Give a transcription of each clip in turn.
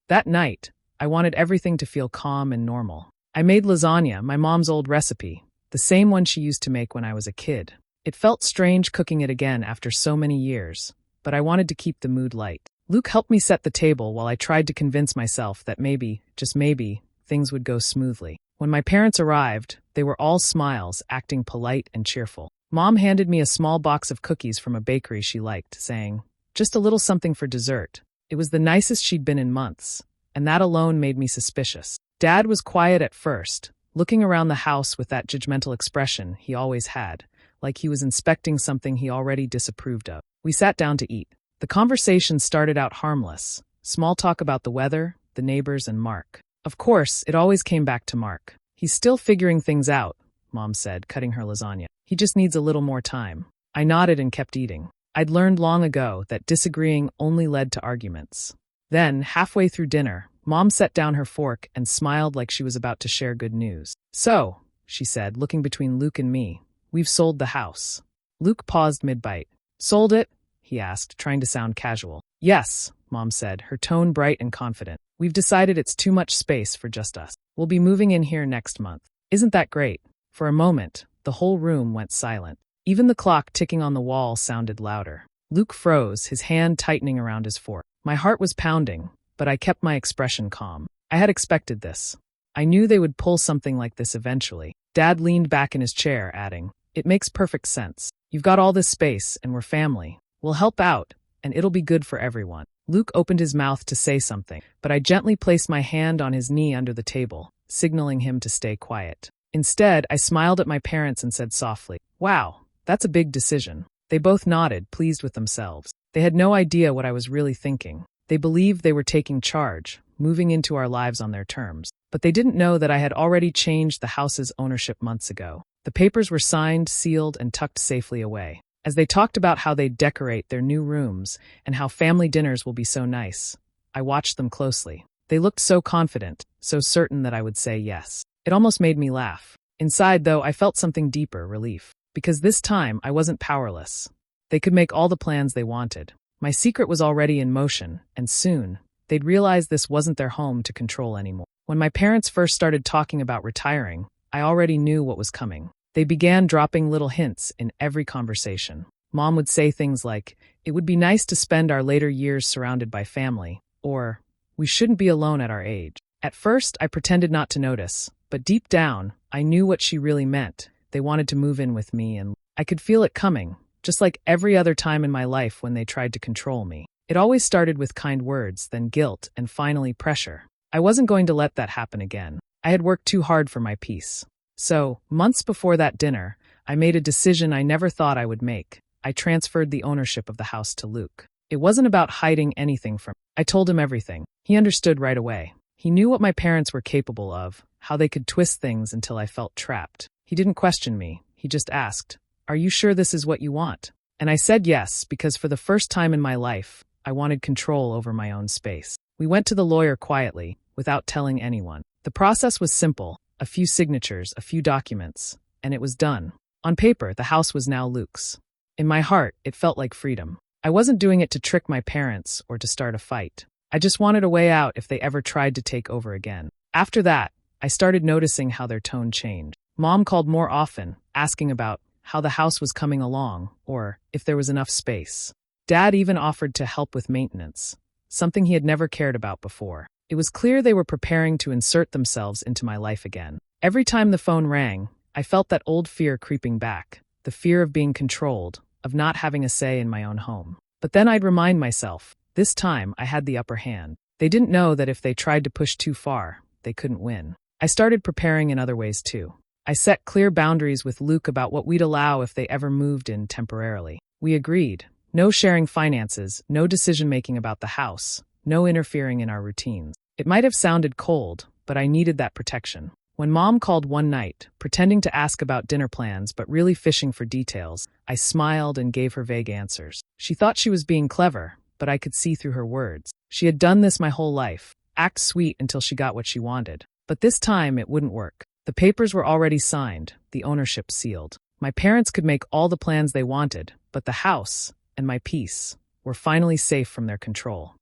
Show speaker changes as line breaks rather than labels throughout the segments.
That night, I wanted everything to feel calm and normal. I made lasagna, my mom's old recipe, the same one she used to make when I was a kid. It felt strange cooking it again after so many years, but I wanted to keep the mood light. Luke helped me set the table while I tried to convince myself that maybe, just maybe, things would go smoothly. When my parents arrived, they were all smiles, acting polite and cheerful. Mom handed me a small box of cookies from a bakery she liked, saying, "Just a little something for dessert." It was the nicest she'd been in months, and that alone made me suspicious. Dad was quiet at first, looking around the house with that judgmental expression he always had, like he was inspecting something he already disapproved of. We sat down to eat. The conversation started out harmless, small talk about the weather, the neighbors, and Mark. Of course, it always came back to Mark. "He's still figuring things out," Mom said, cutting her lasagna. "He just needs a little more time." I nodded and kept eating. I'd learned long ago that disagreeing only led to arguments. Then, halfway through dinner, Mom set down her fork and smiled like she was about to share good news. "So," she said, looking between Luke and me, "we've sold the house." Luke paused mid-bite. "Sold it?" he asked, trying to sound casual. "Yes," Mom said, her tone bright and confident. "We've decided it's too much space for just us. We'll be moving in here next month." "Isn't that great?" For a moment, the whole room went silent. Even the clock ticking on the wall sounded louder. Luke froze, his hand tightening around his fork. My heart was pounding, but I kept my expression calm. I had expected this. I knew they would pull something like this eventually. Dad leaned back in his chair, adding, "It makes perfect sense. You've got all this space, and we're family. We'll help out, and it'll be good for everyone." Luke opened his mouth to say something, but I gently placed my hand on his knee under the table, signaling him to stay quiet. Instead, I smiled at my parents and said softly, "Wow, that's a big decision." They both nodded, pleased with themselves. They had no idea what I was really thinking. They believed they were taking charge, moving into our lives on their terms. But they didn't know that I had already changed the house's ownership months ago. The papers were signed, sealed, and tucked safely away. As they talked about how they'd decorate their new rooms and how family dinners will be so nice, I watched them closely. They looked so confident, so certain that I would say yes. It almost made me laugh. Inside, though, I felt something deeper, relief. Because this time, I wasn't powerless. They could make all the plans they wanted. My secret was already in motion, and soon, they'd realize this wasn't their home to control anymore. When my parents first started talking about retiring, I already knew what was coming. They began dropping little hints in every conversation. Mom would say things like, "It would be nice to spend our later years surrounded by family," or, "We shouldn't be alone at our age." At first, I pretended not to notice, but deep down, I knew what she really meant. They wanted to move in with me, and I could feel it coming, just like every other time in my life when they tried to control me. It always started with kind words, then guilt, and finally pressure. I wasn't going to let that happen again. I had worked too hard for my peace. So, months before that dinner, I made a decision I never thought I would make. I transferred the ownership of the house to Luke. It wasn't about hiding anything from him. I told him everything. He understood right away. He knew what my parents were capable of, how they could twist things until I felt trapped. He didn't question me. He just asked, "Are you sure this is what you want?" And I said yes, because for the first time in my life, I wanted control over my own space. We went to the lawyer quietly, without telling anyone. The process was simple, a few signatures, a few documents, and it was done. On paper, the house was now Luke's. In my heart, it felt like freedom. I wasn't doing it to trick my parents or to start a fight. I just wanted a way out if they ever tried to take over again. After that, I started noticing how their tone changed. Mom called more often, asking about how the house was coming along, or if there was enough space. Dad even offered to help with maintenance, something he had never cared about before. It was clear they were preparing to insert themselves into my life again. Every time the phone rang, I felt that old fear creeping back, the fear of being controlled, of not having a say in my own home. But then I'd remind myself, this time I had the upper hand. They didn't know that if they tried to push too far, they couldn't win. I started preparing in other ways too. I set clear boundaries with Luke about what we'd allow if they ever moved in temporarily. We agreed. No sharing finances, no decision-making about the house, no interfering in our routines. It might have sounded cold, but I needed that protection. When Mom called one night, pretending to ask about dinner plans but really fishing for details, I smiled and gave her vague answers. She thought she was being clever, but I could see through her words. She had done this my whole life, act sweet until she got what she wanted. But this time it wouldn't work. The papers were already signed, the ownership sealed. My parents could make all the plans they wanted, but the house and my peace were finally safe from their control.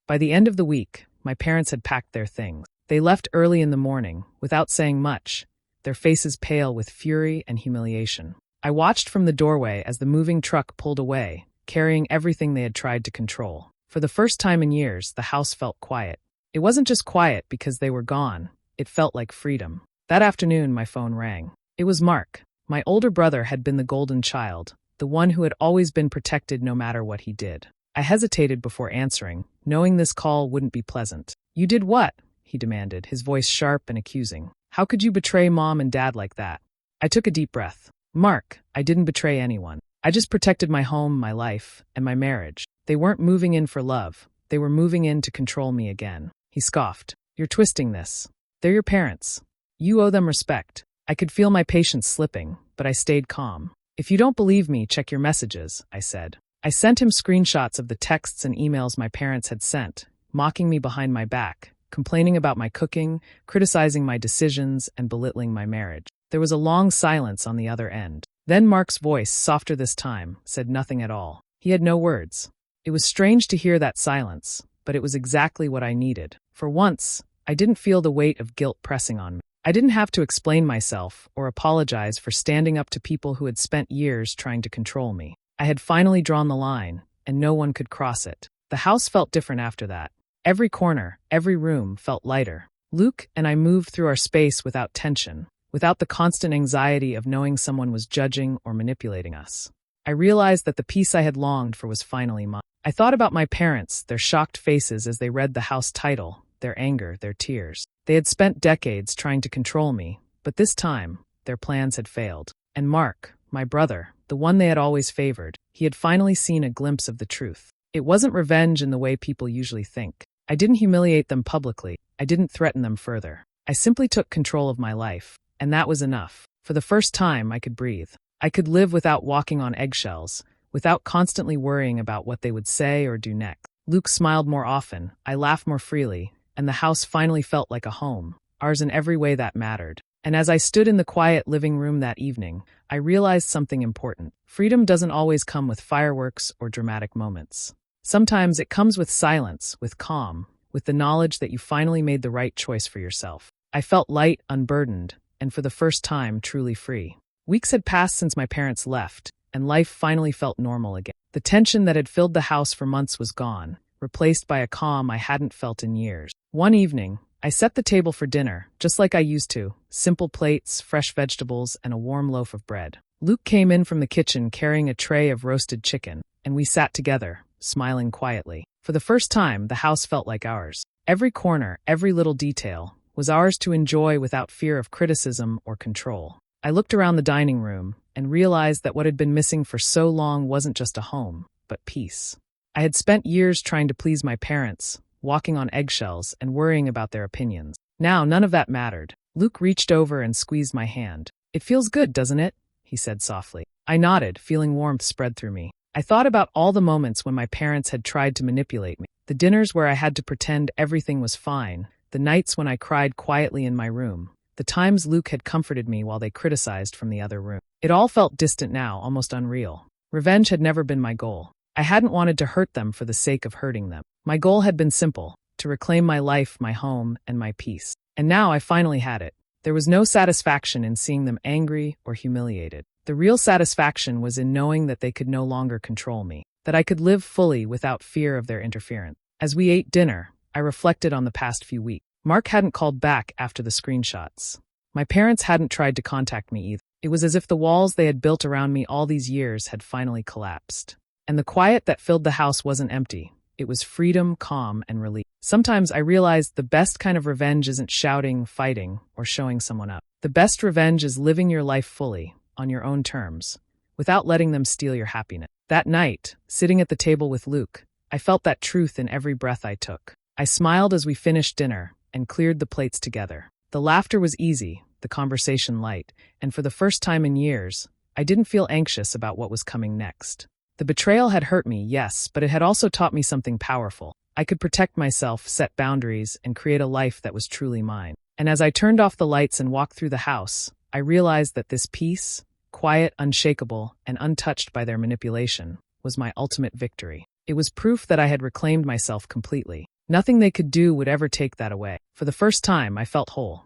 By the end of the week, My parents had packed their things. They left early in the morning, without saying much, their faces pale with fury and humiliation. I watched from the doorway as the moving truck pulled away, carrying everything they had tried to control. For the first time in years, the house felt quiet. It wasn't just quiet because they were gone. It felt like freedom. That afternoon, my phone rang. It was Mark. My older brother had been the golden child, the one who had always been protected no matter what he did. I hesitated before answering, knowing this call wouldn't be pleasant. "You did what?" he demanded, his voice sharp and accusing. "How could you betray Mom and Dad like that?" I took a deep breath. "Mark, I didn't betray anyone. I just protected my home, my life, and my marriage. They weren't moving in for love. They were moving in to control me again." He scoffed. "You're twisting this. They're your parents. You owe them respect." I could feel my patience slipping, but I stayed calm. "If you don't believe me, check your messages," I said. I sent him screenshots of the texts and emails my parents had sent, mocking me behind my back, complaining about my cooking, criticizing my decisions, and belittling my marriage. There was a long silence on the other end. Then Mark's voice, softer this time, said nothing at all. He had no words. It was strange to hear that silence, but it was exactly what I needed. For once, I didn't feel the weight of guilt pressing on me. I didn't have to explain myself or apologize for standing up to people who had spent years trying to control me. I had finally drawn the line, and no one could cross it. The house felt different after that. Every corner, every room felt lighter. Luke and I moved through our space without tension, without the constant anxiety of knowing someone was judging or manipulating us. I realized that the peace I had longed for was finally mine. I thought about my parents, their shocked faces as they read the house title, their anger, their tears. They had spent decades trying to control me, but this time, their plans had failed. And Mark, my brother, the one they had always favored, he had finally seen a glimpse of the truth. It wasn't revenge in the way people usually think. I didn't humiliate them publicly. I didn't threaten them further. I simply took control of my life, and that was enough. For the first time, I could breathe. I could live without walking on eggshells, without constantly worrying about what they would say or do next. Luke smiled more often, I laughed more freely, and the house finally felt like a home, ours in every way that mattered. And as I stood in the quiet living room that evening, I realized something important. Freedom doesn't always come with fireworks or dramatic moments. Sometimes it comes with silence, with calm, with the knowledge that you finally made the right choice for yourself. I felt light, unburdened, and for the first time, truly free. Weeks had passed since my parents left, and life finally felt normal again. The tension that had filled the house for months was gone, replaced by a calm I hadn't felt in years. One evening, I set the table for dinner, just like I used to, simple plates, fresh vegetables, and a warm loaf of bread. Luke came in from the kitchen carrying a tray of roasted chicken, and we sat together, smiling quietly. For the first time, the house felt like ours. Every corner, every little detail, was ours to enjoy without fear of criticism or control. I looked around the dining room and realized that what had been missing for so long wasn't just a home, but peace. I had spent years trying to please my parents, walking on eggshells and worrying about their opinions. Now none of that mattered. Luke reached over and squeezed my hand. "It feels good, doesn't it?" he said softly. I nodded, feeling warmth spread through me. I thought about all the moments when my parents had tried to manipulate me. The dinners where I had to pretend everything was fine, the nights when I cried quietly in my room, the times Luke had comforted me while they criticized from the other room. It all felt distant now, almost unreal. Revenge had never been my goal. I hadn't wanted to hurt them for the sake of hurting them. My goal had been simple, to reclaim my life, my home, and my peace. And now I finally had it. There was no satisfaction in seeing them angry or humiliated. The real satisfaction was in knowing that they could no longer control me, that I could live fully without fear of their interference. As we ate dinner, I reflected on the past few weeks. Mark hadn't called back after the screenshots. My parents hadn't tried to contact me either. It was as if the walls they had built around me all these years had finally collapsed. And the quiet that filled the house wasn't empty. It was freedom, calm, and relief. Sometimes I realized the best kind of revenge isn't shouting, fighting, or showing someone up. The best revenge is living your life fully, on your own terms, without letting them steal your happiness. That night, sitting at the table with Luke, I felt that truth in every breath I took. I smiled as we finished dinner and cleared the plates together. The laughter was easy, the conversation light, and for the first time in years, I didn't feel anxious about what was coming next. The betrayal had hurt me, yes, but it had also taught me something powerful. I could protect myself, set boundaries, and create a life that was truly mine. And as I turned off the lights and walked through the house, I realized that this peace, quiet, unshakable, and untouched by their manipulation, was my ultimate victory. It was proof that I had reclaimed myself completely. Nothing they could do would ever take that away. For the first time, I felt whole.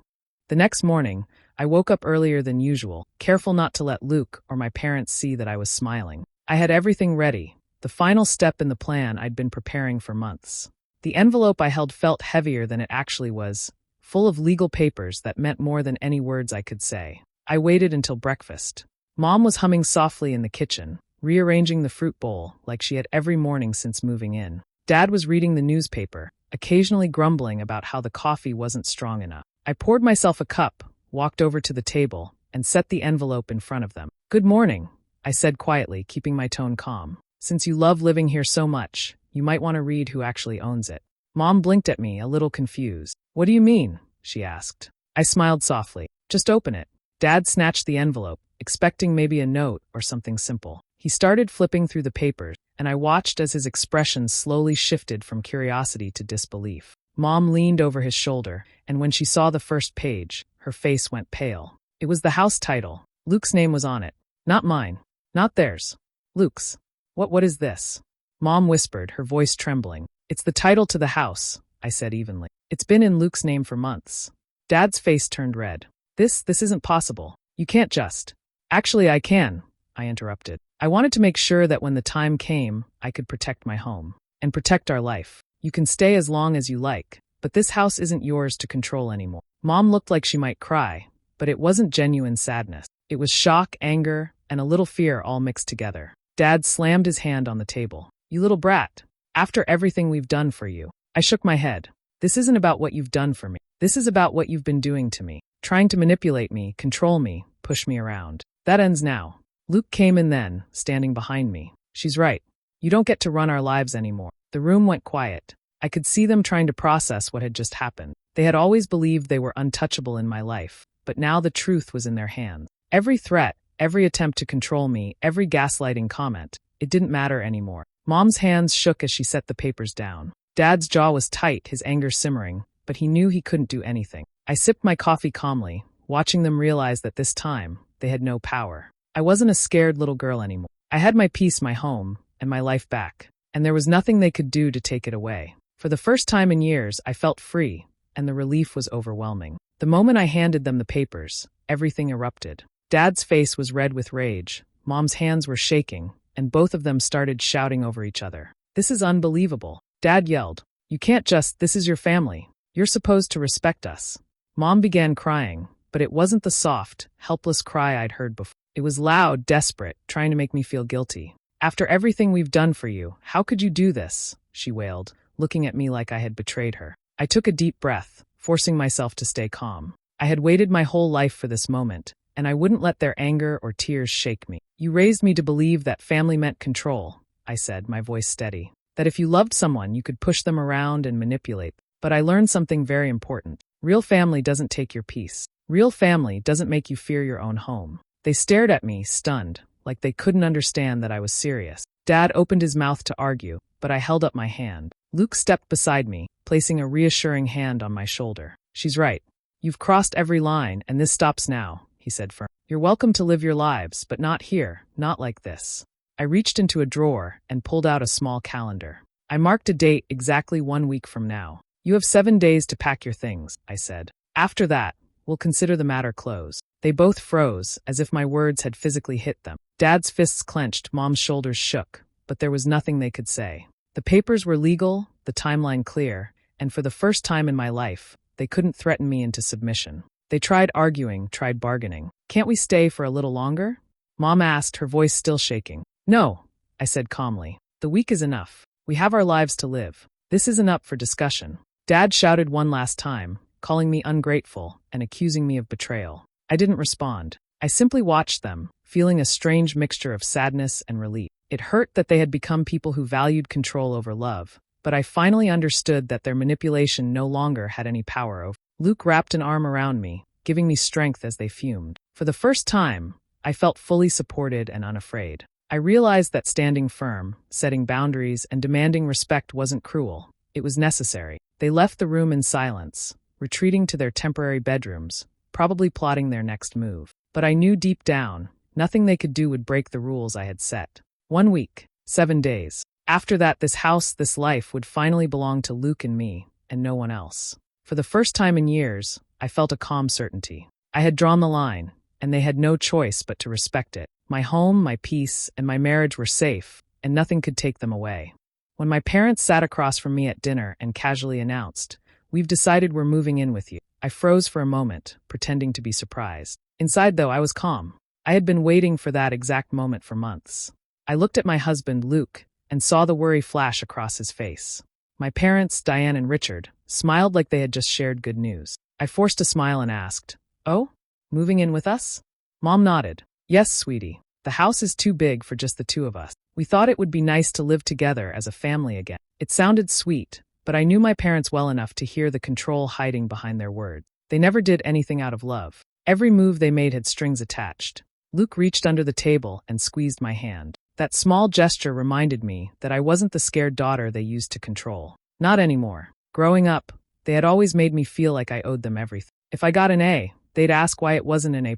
The next morning, I woke up earlier than usual, careful not to let Luke or my parents see that I was smiling. I had everything ready, the final step in the plan I'd been preparing for months. The envelope I held felt heavier than it actually was, full of legal papers that meant more than any words I could say. I waited until breakfast. Mom was humming softly in the kitchen, rearranging the fruit bowl like she had every morning since moving in. Dad was reading the newspaper, occasionally grumbling about how the coffee wasn't strong enough. I poured myself a cup, walked over to the table, and set the envelope in front of them. "Good morning," I said quietly, keeping my tone calm. "Since you love living here so much, you might want to read who actually owns it." Mom blinked at me, a little confused. "What do you mean?" she asked. I smiled softly. "Just open it." Dad snatched the envelope, expecting maybe a note or something simple. He started flipping through the papers, and I watched as his expression slowly shifted from curiosity to disbelief. Mom leaned over his shoulder, and when she saw the first page, her face went pale. It was the house title. Luke's name was on it. Not mine. Not theirs. Luke's. What is this?" Mom whispered, her voice trembling. "It's the title to the house," I said evenly. "It's been in Luke's name for months." Dad's face turned red. This isn't possible. You can't just." "Actually, I can," I interrupted. "I wanted to make sure that when the time came, I could protect my home. And protect our life. You can stay as long as you like, but this house isn't yours to control anymore." Mom looked like she might cry, but it wasn't genuine sadness. It was shock, anger, and a little fear all mixed together. Dad slammed his hand on the table. "You little brat. After everything we've done for you." I shook my head. "This isn't about what you've done for me. This is about what you've been doing to me. Trying to manipulate me, control me, push me around. That ends now." Luke came in then, standing behind me. "She's right. You don't get to run our lives anymore." The room went quiet. I could see them trying to process what had just happened. They had always believed they were untouchable in my life, but now the truth was in their hands. Every threat, every attempt to control me, every gaslighting comment, it didn't matter anymore. Mom's hands shook as she set the papers down. Dad's jaw was tight, his anger simmering, but he knew he couldn't do anything. I sipped my coffee calmly, watching them realize that this time, they had no power. I wasn't a scared little girl anymore. I had my peace, my home, and my life back, and there was nothing they could do to take it away. For the first time in years, I felt free, and the relief was overwhelming. The moment I handed them the papers, everything erupted. Dad's face was red with rage, Mom's hands were shaking, and both of them started shouting over each other. "This is unbelievable." Dad yelled. "You can't just, this is your family. You're supposed to respect us." Mom began crying, but it wasn't the soft, helpless cry I'd heard before. It was loud, desperate, trying to make me feel guilty. "After everything we've done for you, how could you do this?" she wailed, looking at me like I had betrayed her. I took a deep breath, forcing myself to stay calm. I had waited my whole life for this moment, and I wouldn't let their anger or tears shake me. "You raised me to believe that family meant control," I said, my voice steady. "That if you loved someone, you could push them around and manipulate. But I learned something very important. Real family doesn't take your peace. Real family doesn't make you fear your own home." They stared at me, stunned, like they couldn't understand that I was serious. Dad opened his mouth to argue, but I held up my hand. Luke stepped beside me, placing a reassuring hand on my shoulder. "She's right. You've crossed every line, and this stops now," he said firmly. "You're welcome to live your lives, but not here, not like this." I reached into a drawer and pulled out a small calendar. I marked a date exactly 1 week from now. "You have 7 days to pack your things," I said. "After that, we'll consider the matter closed." They both froze, as if my words had physically hit them. Dad's fists clenched, Mom's shoulders shook, but there was nothing they could say. The papers were legal, the timeline clear, and for the first time in my life, they couldn't threaten me into submission. They tried arguing, tried bargaining. "Can't we stay for a little longer?" Mom asked, her voice still shaking. "No," I said calmly. "The week is enough. We have our lives to live. This isn't up for discussion." Dad shouted one last time, calling me ungrateful and accusing me of betrayal. I didn't respond. I simply watched them, feeling a strange mixture of sadness and relief. It hurt that they had become people who valued control over love, but I finally understood that their manipulation no longer had any power over. Luke wrapped an arm around me, giving me strength as they fumed. For the first time, I felt fully supported and unafraid. I realized that standing firm, setting boundaries, and demanding respect wasn't cruel. It was necessary. They left the room in silence, retreating to their temporary bedrooms, probably plotting their next move. But I knew deep down, nothing they could do would break the rules I had set. 1 week, 7 days. After that, this house, this life would finally belong to Luke and me, and no one else. For the first time in years, I felt a calm certainty. I had drawn the line, and they had no choice but to respect it. My home, my peace, and my marriage were safe, and nothing could take them away. When my parents sat across from me at dinner and casually announced, "We've decided we're moving in with you," I froze for a moment, pretending to be surprised. Inside, though, I was calm. I had been waiting for that exact moment for months. I looked at my husband, Luke, and saw the worry flash across his face. My parents, Diane and Richard, smiled like they had just shared good news. I forced a smile and asked, "Oh, moving in with us?" Mom nodded. "Yes, sweetie. The house is too big for just the two of us. We thought it would be nice to live together as a family again." It sounded sweet, but I knew my parents well enough to hear the control hiding behind their words. They never did anything out of love. Every move they made had strings attached. Luke reached under the table and squeezed my hand. That small gesture reminded me that I wasn't the scared daughter they used to control. Not anymore. Growing up, they had always made me feel like I owed them everything. If I got an A, they'd ask why it wasn't an A+.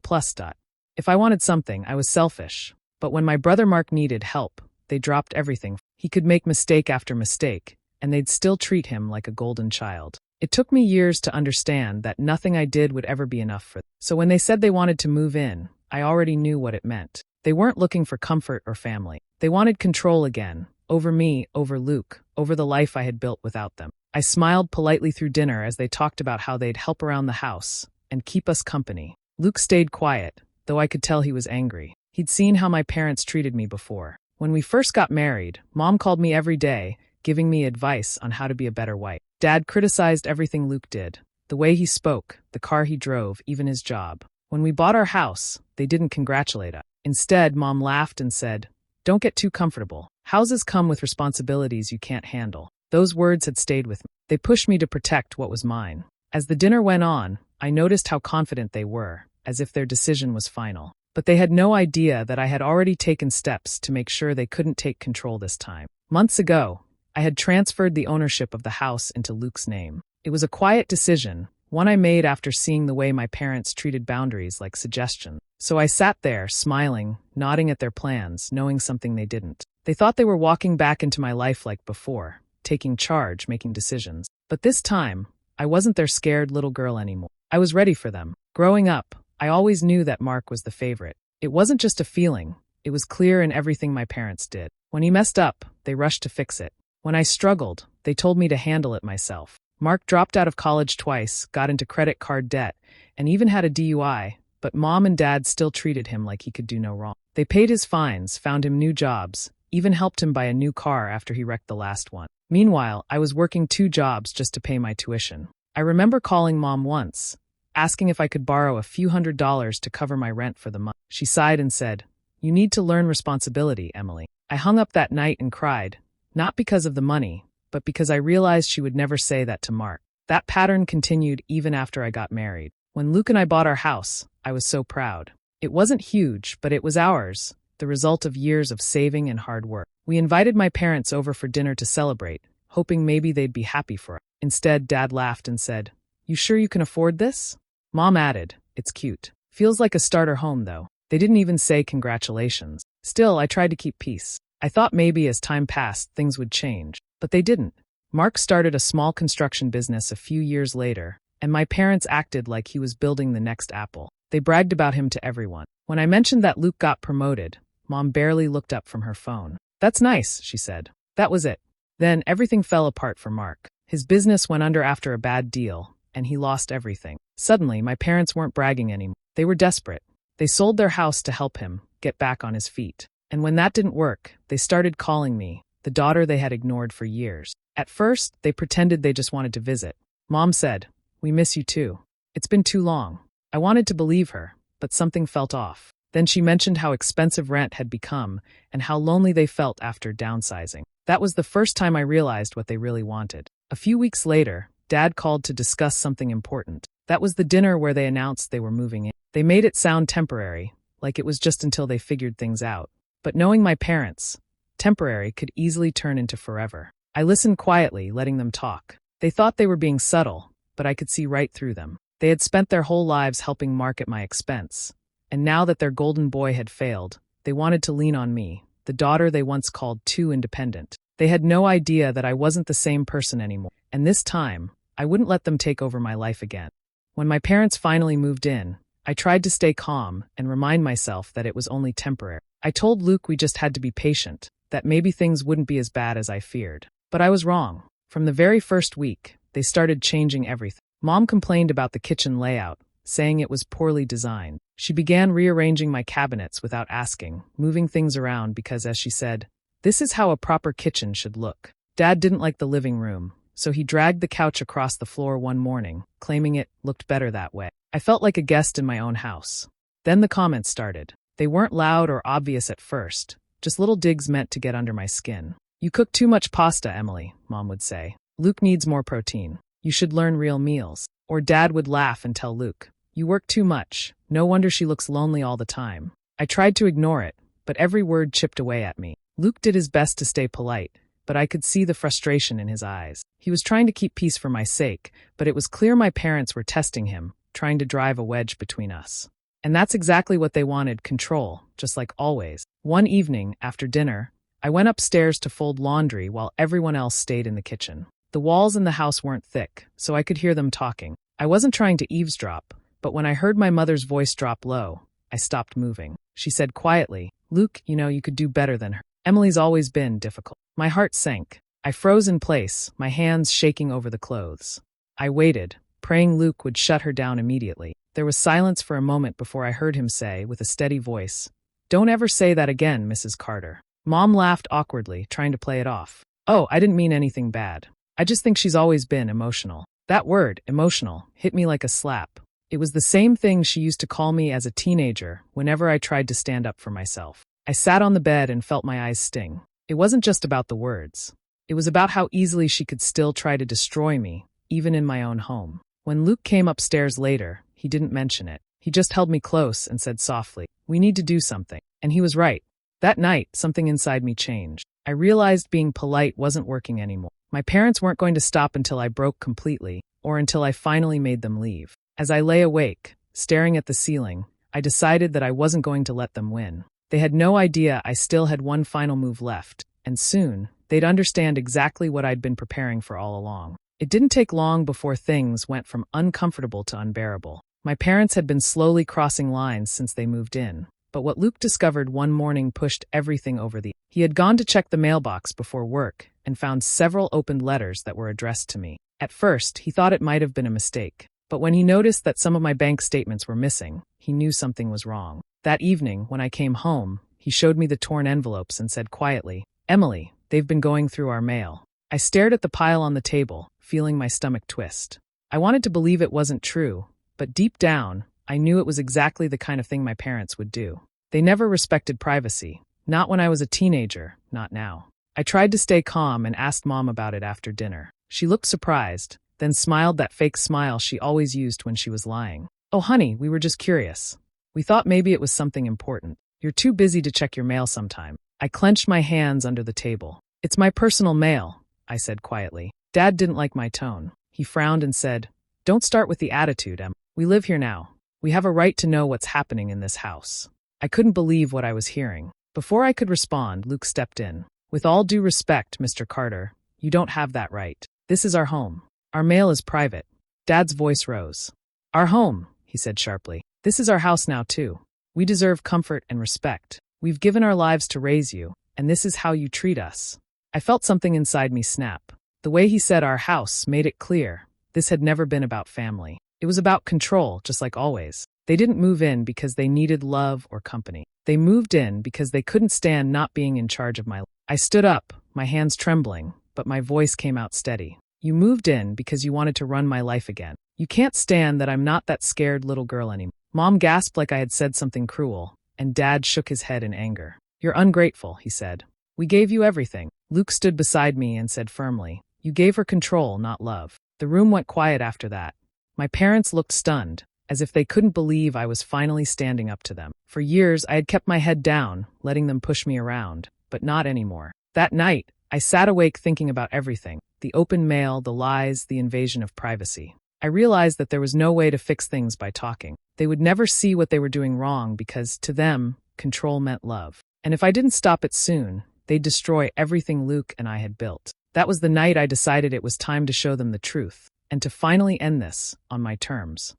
If I wanted something, I was selfish. But when my brother Mark needed help, they dropped everything. He could make mistake after mistake, and they'd still treat him like a golden child. It took me years to understand that nothing I did would ever be enough for them. So when they said they wanted to move in, I already knew what it meant. They weren't looking for comfort or family. They wanted control again, over me, over Luke, over the life I had built without them. I smiled politely through dinner as they talked about how they'd help around the house and keep us company. Luke stayed quiet, though I could tell he was angry. He'd seen how my parents treated me before. When we first got married, Mom called me every day, giving me advice on how to be a better wife. Dad criticized everything Luke did, the way he spoke, the car he drove, even his job. When we bought our house, they didn't congratulate us. Instead, Mom laughed and said, "Don't get too comfortable. Houses come with responsibilities you can't handle." Those words had stayed with me. They pushed me to protect what was mine. As the dinner went on, I noticed how confident they were, as if their decision was final. But they had no idea that I had already taken steps to make sure they couldn't take control this time. Months ago, I had transferred the ownership of the house into Luke's name. It was a quiet decision, one I made after seeing the way my parents treated boundaries like suggestions. So I sat there, smiling, nodding at their plans, knowing something they didn't. They thought they were walking back into my life like before, taking charge, making decisions. But this time, I wasn't their scared little girl anymore. I was ready for them. Growing up, I always knew that Mark was the favorite. It wasn't just a feeling. It was clear in everything my parents did. When he messed up, they rushed to fix it. When I struggled, they told me to handle it myself. Mark dropped out of college twice, got into credit card debt, and even had a DUI, but Mom and Dad still treated him like he could do no wrong. They paid his fines, found him new jobs, even helped him buy a new car after he wrecked the last one. Meanwhile, I was working 2 jobs just to pay my tuition. I remember calling Mom once, asking if I could borrow a few $100s to cover my rent for the month. She sighed and said, "You need to learn responsibility, Emily." I hung up that night and cried, not because of the money, but because I realized she would never say that to Mark. That pattern continued even after I got married. When Luke and I bought our house, I was so proud. It wasn't huge, but it was ours, the result of years of saving and hard work. We invited my parents over for dinner to celebrate, hoping maybe they'd be happy for us. Instead, Dad laughed and said, "You sure you can afford this?" Mom added, "It's cute. Feels like a starter home, though." They didn't even say congratulations. Still, I tried to keep peace. I thought maybe as time passed, things would change. But they didn't. Mark started a small construction business a few years later, and my parents acted like he was building the next Apple. They bragged about him to everyone. When I mentioned that Luke got promoted, Mom barely looked up from her phone. "That's nice," she said. That was it. Then everything fell apart for Mark. His business went under after a bad deal, and he lost everything. Suddenly, my parents weren't bragging anymore. They were desperate. They sold their house to help him get back on his feet. And when that didn't work, they started calling me, the daughter they had ignored for years. At first, they pretended they just wanted to visit. Mom said, "We miss you too. It's been too long." I wanted to believe her, but something felt off. Then she mentioned how expensive rent had become and how lonely they felt after downsizing. That was the first time I realized what they really wanted. A few weeks later, Dad called to discuss something important. That was the dinner where they announced they were moving in. They made it sound temporary, like it was just until they figured things out. But knowing my parents, temporary could easily turn into forever. I listened quietly, letting them talk. They thought they were being subtle, but I could see right through them. They had spent their whole lives helping Mark at my expense. And now that their golden boy had failed, they wanted to lean on me, the daughter they once called too independent. They had no idea that I wasn't the same person anymore, and this time, I wouldn't let them take over my life again. When my parents finally moved in, I tried to stay calm and remind myself that it was only temporary. I told Luke we just had to be patient, that maybe things wouldn't be as bad as I feared. But I was wrong. From the very first week, they started changing everything. Mom complained about the kitchen layout, saying it was poorly designed. She began rearranging my cabinets without asking, moving things around because, as she said, this is how a proper kitchen should look. Dad didn't like the living room, so he dragged the couch across the floor one morning, claiming it looked better that way. I felt like a guest in my own house. Then the comments started. They weren't loud or obvious at first, just little digs meant to get under my skin. You cook too much pasta, Emily, Mom would say. Luke needs more protein. You should learn real meals. Or Dad would laugh and tell Luke, you work too much. No wonder she looks lonely all the time. I tried to ignore it, but every word chipped away at me. Luke did his best to stay polite, but I could see the frustration in his eyes. He was trying to keep peace for my sake, but it was clear my parents were testing him, trying to drive a wedge between us. And that's exactly what they wanted, control, just like always. One evening, after dinner, I went upstairs to fold laundry while everyone else stayed in the kitchen. The walls in the house weren't thick, so I could hear them talking. I wasn't trying to eavesdrop, but when I heard my mother's voice drop low, I stopped moving. She said quietly, Luke, you could do better than her. Emily's always been difficult. My heart sank. I froze in place, my hands shaking over the clothes. I waited, praying Luke would shut her down immediately. There was silence for a moment before I heard him say, with a steady voice, don't ever say that again, Mrs. Carter. Mom laughed awkwardly, trying to play it off. Oh, I didn't mean anything bad. I just think she's always been emotional. That word, emotional, hit me like a slap. It was the same thing she used to call me as a teenager whenever I tried to stand up for myself. I sat on the bed and felt my eyes sting. It wasn't just about the words. It was about how easily she could still try to destroy me, even in my own home. When Luke came upstairs later, he didn't mention it. He just held me close and said softly, we need to do something. And he was right. That night, something inside me changed. I realized being polite wasn't working anymore. My parents weren't going to stop until I broke completely, or until I finally made them leave. As I lay awake, staring at the ceiling, I decided that I wasn't going to let them win. They had no idea I still had one final move left, and soon, they'd understand exactly what I'd been preparing for all along. It didn't take long before things went from uncomfortable to unbearable. My parents had been slowly crossing lines since they moved in, but what Luke discovered one morning pushed everything over the edge. He had gone to check the mailbox before work and found several opened letters that were addressed to me. At first, he thought it might have been a mistake, but when he noticed that some of my bank statements were missing, he knew something was wrong. That evening, when I came home, he showed me the torn envelopes and said quietly, Emily, they've been going through our mail. I stared at the pile on the table, feeling my stomach twist. I wanted to believe it wasn't true, but deep down, I knew it was exactly the kind of thing my parents would do. They never respected privacy. Not when I was a teenager, not now. I tried to stay calm and asked Mom about it after dinner. She looked surprised, then smiled that fake smile she always used when she was lying. Oh honey, we were just curious. We thought maybe it was something important. You're too busy to check your mail sometime. I clenched my hands under the table. It's my personal mail, I said quietly. Dad didn't like my tone. He frowned and said, don't start with the attitude, Em. We live here now. We have a right to know what's happening in this house. I couldn't believe what I was hearing. Before I could respond, Luke stepped in. With all due respect, Mr. Carter, you don't have that right. This is our home. Our mail is private. Dad's voice rose. Our home, he said sharply. This is our house now, too. We deserve comfort and respect. We've given our lives to raise you, and this is how you treat us. I felt something inside me snap. The way he said our house made it clear. This had never been about family. It was about control, just like always. They didn't move in because they needed love or company. They moved in because they couldn't stand not being in charge of my life. I stood up, my hands trembling, but my voice came out steady. You moved in because you wanted to run my life again. You can't stand that I'm not that scared little girl anymore. Mom gasped like I had said something cruel, and Dad shook his head in anger. You're ungrateful, he said. We gave you everything. Luke stood beside me and said firmly, you gave her control, not love. The room went quiet after that. My parents looked stunned, as if they couldn't believe I was finally standing up to them. For years, I had kept my head down, letting them push me around, but not anymore. That night, I sat awake thinking about everything. The open mail, the lies, the invasion of privacy. I realized that there was no way to fix things by talking. They would never see what they were doing wrong because, to them, control meant love. And if I didn't stop it soon, they'd destroy everything Luke and I had built. That was the night I decided it was time to show them the truth, and to finally end this on my terms.